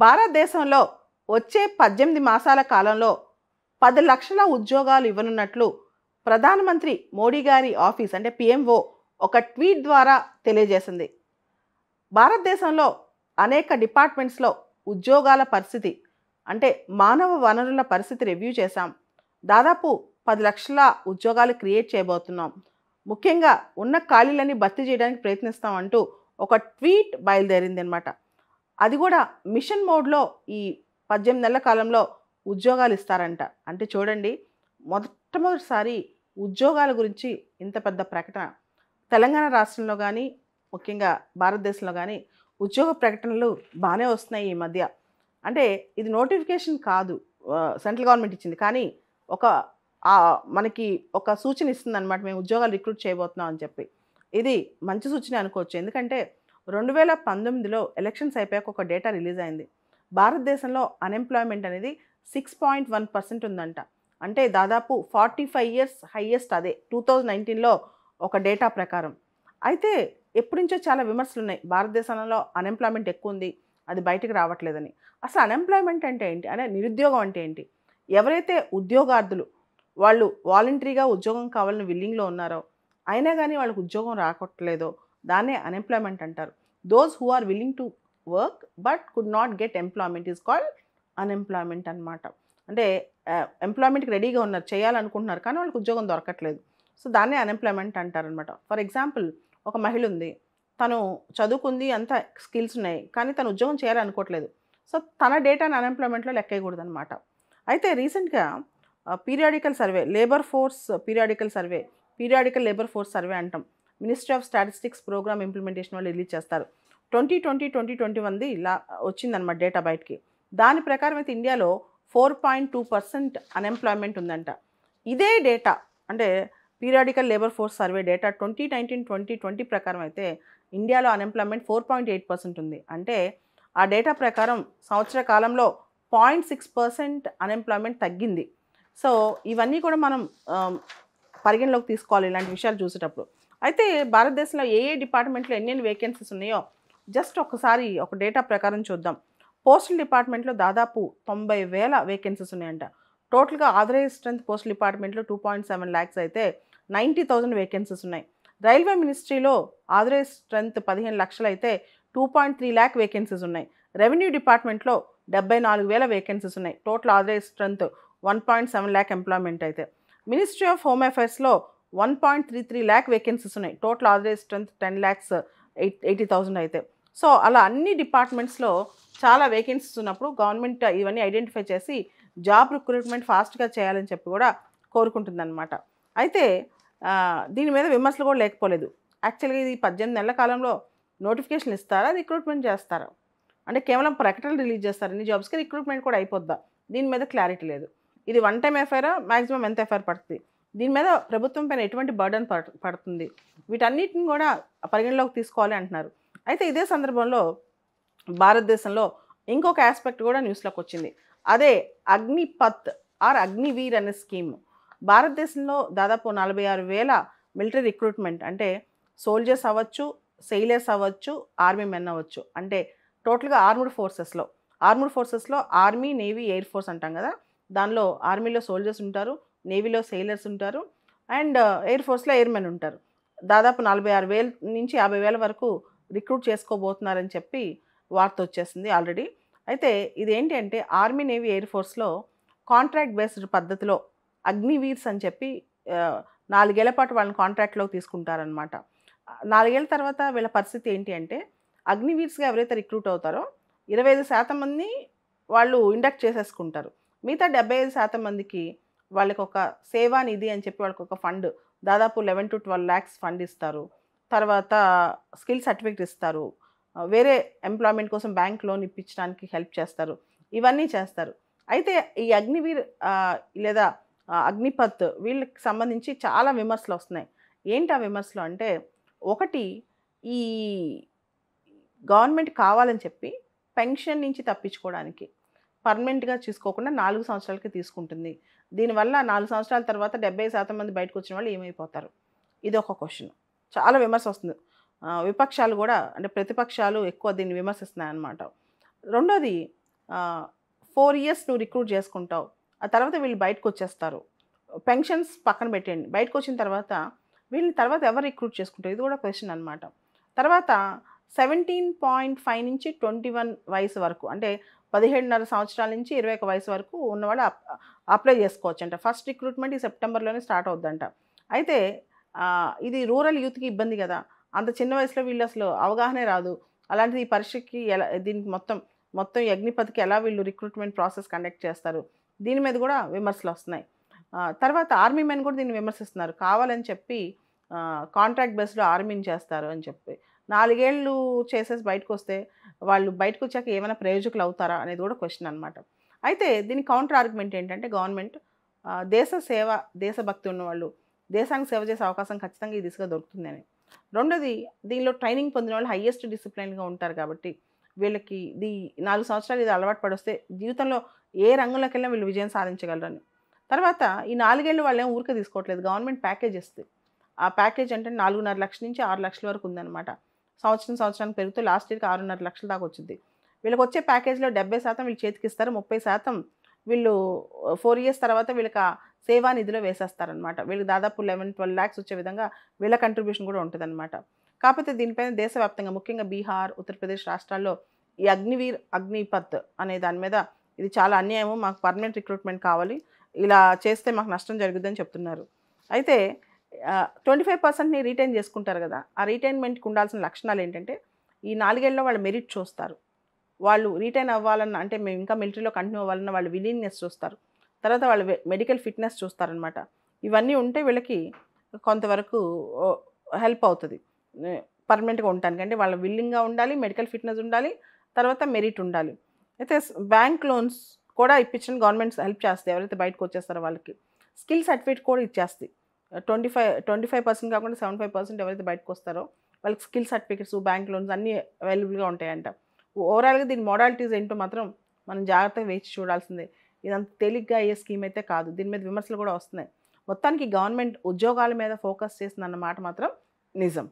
భారతదేశంలో వచ్చే 18 మాసాల కాలంలో 10 లక్షల ఉద్యోగాలు ఇవ్వనున్నట్లు ప్రధానమంత్రి మోడీ గారి ఆఫీస్ అంటే పిఎంఓ ఒక ట్వీట్ ద్వారా తెలియజేసింది. భారతదేశంలో అనేక డిపార్ట్మెంట్స్లో ఉద్యోగాల పరిస్థితి అంటే మానవ వనరుల పరిస్థితి రివ్యూ చేశాం. దాదాపు 10 లక్షల ఉద్యోగాలు క్రియేట్ చేయబోతున్నాం. ముఖ్యంగా ఉన్న ఖాళీలని భర్తీ చేయడానికి ప్రయత్నిస్తాం అంటూ ఒక ట్వీట్ బయలుదేరింది అనమాట. అది కూడా మిషన్ మోడ్లో ఈ 18 నెలల కాలంలో ఉద్యోగాలు ఇస్తారంట. అంటే చూడండి, మొట్టమొదటిసారి ఉద్యోగాల గురించి ఇంత పెద్ద ప్రకటన తెలంగాణ రాష్ట్రంలో కానీ ముఖ్యంగా భారతదేశంలో కానీ ఉద్యోగ ప్రకటనలు బాగానే వస్తున్నాయి ఈ మధ్య. అంటే ఇది నోటిఫికేషన్ కాదు, సెంట్రల్ గవర్నమెంట్ ఇచ్చింది, కానీ ఒక మనకి ఒక సూచన ఇస్తుంది అనమాట, మేము ఉద్యోగాలు రిక్రూట్ చేయబోతున్నాం అని చెప్పి. ఇది మంచి సూచన అనుకోవచ్చు. ఎందుకంటే 2019లో ఎలక్షన్స్ అయిపోయాక ఒక డేటా రిలీజ్ అయింది. భారతదేశంలో అన్ఎంప్లాయ్మెంట్ అనేది 6.1% ఉందంట. అంటే దాదాపు 45 ఇయర్స్ హైయెస్ట్. అదే 2019లో ఒక డేటా ప్రకారం. అయితే ఎప్పటి నుంచో చాలా విమర్శలు ఉన్నాయి, భారతదేశంలో అన్ఎంప్లాయ్మెంట్ ఎక్కువ ఉంది, అది బయటకు రావట్లేదని. అసలు అన్ఎంప్లాయ్మెంట్ అంటే ఏంటి, అంటే నిరుద్యోగం అంటే ఏంటి? ఎవరైతే ఉద్యోగార్థులు వాళ్ళు వాలంటరీగా ఉద్యోగం కావాలని విల్లింగ్లో ఉన్నారో అయినా కానీ వాళ్ళకి ఉద్యోగం రావట్లేదో దాన్నే అన్ఎంప్లాయ్మెంట్ అంటారు. Those who are willing to work but could not get employment is called unemployment అనమాట. అంటే ఎంప్లాయ్మెంట్కి రెడీగా ఉన్నారు, చేయాలనుకుంటున్నారు, కానీ వాళ్ళకి ఉద్యోగం దొరకట్లేదు. సో దాన్నే అన్ఎంప్లాయ్మెంట్ అంటారనమాట. ఫర్ ఎగ్జాంపుల్, ఒక మహిళ ఉంది, తను చదువుకుంది, అంత స్కిల్స్ ఉన్నాయి, కానీ తను ఉద్యోగం చేయాలనుకోవట్లేదు. సో తన డేటాను అన్ఎంప్లాయ్మెంట్లో లెక్కేయకూడదు అనమాట. అయితే రీసెంట్గా periodical survey, labour force periodical labour force survey అంటాం, ministry of statistics programme implementation వాళ్ళు రిలీజ్ చేస్తారు. 2020-2021 ఇలా వచ్చిందనమాట డేటా బయటికి. దాని ప్రకారం అయితే ఇండియాలో 4.2% అన్ఎంప్లాయ్మెంట్ ఉందంట. ఇదే డేటా అంటే periodical labour force survey data 2019-2020 ప్రకారం అయితే ఇండియాలో అన్ఎంప్లాయ్మెంట్ 4.8% ఉంది. అంటే ఆ డేటా ప్రకారం సంవత్సర కాలంలో 0.6% అన్ఎంప్లాయ్మెంట్ తగ్గింది. సో ఇవన్నీ కూడా మనం పరిగణలోకి తీసుకోవాలి ఇలాంటి విషయాలు చూసేటప్పుడు. అయితే భారతదేశంలో ఏ డిపార్ట్మెంట్లో ఎన్ని వేకెన్సీస్ ఉన్నాయో జస్ట్ ఒకసారి ఒక డేటా ప్రకారం చూద్దాం. పోస్టల్ డిపార్ట్మెంట్లో దాదాపు 90,000 వేకెన్సీస్ ఉన్నాయంట. టోటల్గా ఆథరైజ్ స్ట్రెంత్ పోస్టల్ డిపార్ట్మెంట్లో 2.7 lakhs అయితే 90,000 వేకెన్సీస్ ఉన్నాయి. రైల్వే మినిస్ట్రీలో ఆథరైజ్ స్ట్రెంత్ 15 లక్షలు అయితే 2.3 lakh వేకెన్సీస్ ఉన్నాయి. రెవెన్యూ డిపార్ట్మెంట్లో 74,000 వేకెన్సీస్ ఉన్నాయి. Total authorise strength 1.7 lakh employment అయితే. మినిస్ట్రీ ఆఫ్ హోమ్ అఫైర్స్లో 1.33 lakh వేకెన్సీస్ ఉన్నాయి. టోటల్ ఆథరైజ్ స్ట్రెంత్ 10,80,000 అయితే. సో అలా అన్ని డిపార్ట్మెంట్స్లో చాలా వేకెన్సీస్ ఉన్నప్పుడు గవర్నమెంట్ ఇవన్నీ ఐడెంటిఫై చేసి జాబ్ రిక్రూట్మెంట్ ఫాస్ట్గా చేయాలని చెప్పి కూడా కోరుకుంటుందన్నమాట. అయితే దీని మీద విమర్శలు కూడా లేకపోలేదు. యాక్చువల్గా ఇది 18 నెలల కాలంలో నోటిఫికేషన్ ఇస్తారా, రిక్రూట్మెంట్ చేస్తారా? అంటే కేవలం ప్రకటనలు రిలీజ్ చేస్తారు ఇన్ని జాబ్స్కి, రిక్రూట్మెంట్ కూడా అయిపోద్దా? దీని మీద క్లారిటీ లేదు. ఇది వన్ టైం ఎఫ్ఐఆరా, మ్యాక్సిమం ఎంత ఎఫ్ఐఆర్ పడుతుంది, దీని మీద ప్రభుత్వం పైన ఎటువంటి బర్డన్ పడుతుంది, వీటన్నిటిని కూడా పరిగణలోకి తీసుకోవాలి అంటున్నారు. అయితే ఇదే సందర్భంలో భారతదేశంలో ఇంకొక ఆస్పెక్ట్ కూడా న్యూస్లోకి వచ్చింది. అదే అగ్నిపత్ ఆర్ అగ్నివీర్ అనే స్కీమ్. భారతదేశంలో దాదాపు 46,000 మిలిటరీ రిక్రూట్మెంట్, అంటే సోల్జర్స్ అవ్వచ్చు, సెయిలర్స్ అవ్వచ్చు, ఆర్మీ మెన్ అవ్వచ్చు, అంటే టోటల్గా ఆర్మ్డ్ ఫోర్సెస్లో ఆర్మీ, నేవీ, ఎయిర్ ఫోర్స్ అంటాం కదా, దానిలో ఆర్మీలో సోల్జర్స్ ఉంటారు, నేవీలో సెయిలర్స్ ఉంటారు, అండ్ ఎయిర్ ఫోర్స్లో ఎయిర్మెన్ ఉంటారు. దాదాపు 46,000 నుంచి 50,000 వరకు రిక్రూట్ చేసుకోబోతున్నారని చెప్పి వార్త వచ్చేసింది ఆల్రెడీ. అయితే ఇదేంటి అంటే ఆర్మీ, నేవీ, ఎయిర్ ఫోర్స్లో కాంట్రాక్ట్ బేస్డ్ పద్ధతిలో అగ్నివీర్స్ అని చెప్పి 4 ఏళ్ల పాటు వాళ్ళని కాంట్రాక్ట్లోకి తీసుకుంటారనమాట. 4 ఏళ్ళ తర్వాత వీళ్ళ పరిస్థితి ఏంటి అంటే, అగ్నివీర్స్గా ఎవరైతే రిక్రూట్ అవుతారో 25% మంది వాళ్ళు ఇండక్ట్ చేసేసుకుంటారు. మిగతా 75% మందికి వాళ్ళకి ఒక సేవా నిధి అని చెప్పి వాళ్ళకి ఒక ఫండ్ దాదాపు 11-12 lakhs ఫండ్ ఇస్తారు. తర్వాత స్కిల్ సర్టిఫికేట్ ఇస్తారు, వేరే ఎంప్లాయ్మెంట్ కోసం బ్యాంక్ లోన్ ఇప్పించడానికి హెల్ప్ చేస్తారు, ఇవన్నీ చేస్తారు. అయితే ఈ అగ్నివీర్ లేదా అగ్నిపత్ వీళ్ళకి సంబంధించి చాలా విమర్శలు వస్తున్నాయి. ఏంటి ఆ విమర్శలు అంటే, ఒకటి, ఈ గవర్నమెంట్ కావాలని చెప్పి పెన్షన్ నుంచి తప్పించుకోవడానికి పర్మనెంట్గా తీసుకోకుండా 4 సంవత్సరాలకి తీసుకుంటుంది. దీనివల్ల 4 సంవత్సరాల తర్వాత 70% మంది బయటకు వచ్చిన వాళ్ళు ఏమైపోతారు? ఇది ఒక క్వశ్చన్. చాలా విమర్శ వస్తుంది. విపక్షాలు కూడా, అంటే ప్రతిపక్షాలు ఎక్కువ దీన్ని విమర్శిస్తున్నాయి అన్నమాట. రెండోది, 4 ఇయర్స్ నువ్వు రిక్రూట్ చేసుకుంటావు, ఆ తర్వాత వీళ్ళు బయటకు వచ్చేస్తారు. పెన్షన్స్ పక్కన పెట్టేయండి, బయటకు వచ్చిన తర్వాత వీళ్ళని తర్వాత ఎవరు రిక్రూట్ చేసుకుంటారు, ఇది కూడా క్వశ్చన్ అనమాట. తర్వాత 17.5 నుంచి 21 వయసు వరకు, అంటే 17.5 సంవత్సరాల నుంచి 21 వయసు వరకు ఉన్నవాళ్ళు అప్లై చేసుకోవచ్చు అంట. ఫస్ట్ రిక్రూట్మెంట్ ఈ సెప్టెంబర్లోనే స్టార్ట్ అవుద్దంట. అయితే ఇది రూరల్ యూత్కి ఇబ్బంది కదా, అంత చిన్న వయసులో వీళ్ళు అసలు అవగాహనే రాదు. అలాంటిది ఈ పరీక్షకి ఎలా, దీనికి మొత్తం ఈ అగ్నిపథ్కి ఎలా వీళ్ళు రిక్రూట్మెంట్ ప్రాసెస్ కండక్ట్ చేస్తారు, దీని మీద కూడా విమర్శలు వస్తున్నాయి. తర్వాత ఆర్మీ మెన్ కూడా దీన్ని విమర్శిస్తున్నారు, కావాలని చెప్పి కాంట్రాక్ట్ బేస్లో ఆర్మీని చేస్తారు అని చెప్పి. 4 ఏళ్ళు చేసేసి బయటకు వస్తే వాళ్ళు బయటకు వచ్చాక ఏమైనా ప్రయోజకులు అవుతారా అనేది కూడా క్వశ్చన్ అనమాట. అయితే దీని కౌంటర్ ఆర్గ్యుమెంట్ ఏంటంటే గవర్నమెంట్ దేశ సేవ, దేశభక్తి ఉన్నవాళ్ళు దేశానికి సేవ చేసే అవకాశం ఖచ్చితంగా ఈ దిశగా దొరుకుతుందని. రెండోది, దీనిలో ట్రైనింగ్ పొందిన వాళ్ళు హయ్యెస్ట్ డిసిప్లైన్గా ఉంటారు కాబట్టి వీళ్ళకి 4 సంవత్సరాలు ఇది అలవాటు పడొస్తే జీవితంలో ఏ రంగంలోకి వెళ్ళినా వీళ్ళు విజయం సాధించగలరని. తర్వాత ఈ 4 ఏళ్ళు వాళ్ళు ఏం ఊరికే తీసుకోవట్లేదు, గవర్నమెంట్ ప్యాకేజ్ ఇస్తుంది. ఆ ప్యాకేజ్ అంటే 4.5 లక్షల నుంచి 6 లక్షల వరకు ఉందన్నమాట. సంవత్సరానికి పెరుగుతూ లాస్ట్ ఇయర్కి 6.5 లక్షల దాకా వచ్చింది. వీళ్ళకి వచ్చే ప్యాకేజ్లో 70% వీళ్ళు చేతికి ఇస్తారు, 30% వీళ్ళు 4 ఇయర్స్ తర్వాత వీళ్ళకి ఆ సేవా నిధిలో వేసేస్తారనమాట. వీళ్ళకి దాదాపు 11-12 ల్యాక్స్ వచ్చే విధంగా వీళ్ళ కంట్రిబ్యూషన్ కూడా ఉంటుందన్నమాట. కాకపోతే దీనిపైన దేశవ్యాప్తంగా ముఖ్యంగా బీహార్, ఉత్తరప్రదేశ్ రాష్ట్రాల్లో ఈ అగ్నివీర్, అగ్నిపథ్ అనే దాని మీద ఇది చాలా అన్యాయము, మాకు పర్మనెంట్ రిక్రూట్మెంట్ కావాలి, ఇలా చేస్తే మాకు నష్టం జరుగుతుందని చెప్తున్నారు. అయితే 25%ని రీటైన్ చేసుకుంటారు కదా, ఆ రీటైన్మెంట్కి ఉండాల్సిన లక్షణాలు ఏంటంటే ఈ 4 ఏళ్ళలో వాళ్ళ మెరిట్ చూస్తారు, వాళ్ళు రీటైన్ అవ్వాలన్న, అంటే మేము ఇంకా మిలిటరీలో కంటిన్యూ అవ్వాలన్న వాళ్ళ విలీనియస్ చూస్తారు, తర్వాత వాళ్ళ మెడికల్ ఫిట్నెస్ చూస్తారనమాట. ఇవన్నీ ఉంటే వీళ్ళకి కొంతవరకు హెల్ప్ అవుతుంది పర్మనెంట్గా ఉండటానికి. అంటే వాళ్ళ విల్లింగ్గా ఉండాలి, మెడికల్ ఫిట్నెస్ ఉండాలి, తర్వాత మెరిట్ ఉండాలి. అయితే బ్యాంక్ లోన్స్ కూడా ఇప్పించడానికి గవర్నమెంట్ హెల్ప్ చేస్తాయి, ఎవరైతే బయటకు వచ్చేస్తారో వాళ్ళకి. స్కిల్ సర్టిఫికేట్ కూడా ఇచ్చేస్తాయి. 25% కాకుండా 75% ఎవరైతే బయటకు వస్తారో వాళ్ళకి స్కిల్ సర్టిఫికేట్స్, బ్యాంక్ లోన్స్ అన్నీ అవైలబుల్గా ఉంటాయంట. ఓవరాల్గా దీని మోడాలిటీస్ ఏంటో మాత్రం మనం జాగ్రత్తగా వేచి చూడాల్సిందే. ఇదంత తేలిగ్గా అయ్యే స్కీమ్ అయితే కాదు, దీని మీద విమర్శలు కూడా వస్తున్నాయి. మొత్తానికి గవర్నమెంట్ ఉద్యోగాల మీద ఫోకస్ చేసిందన్న మాట మాత్రం నిజం.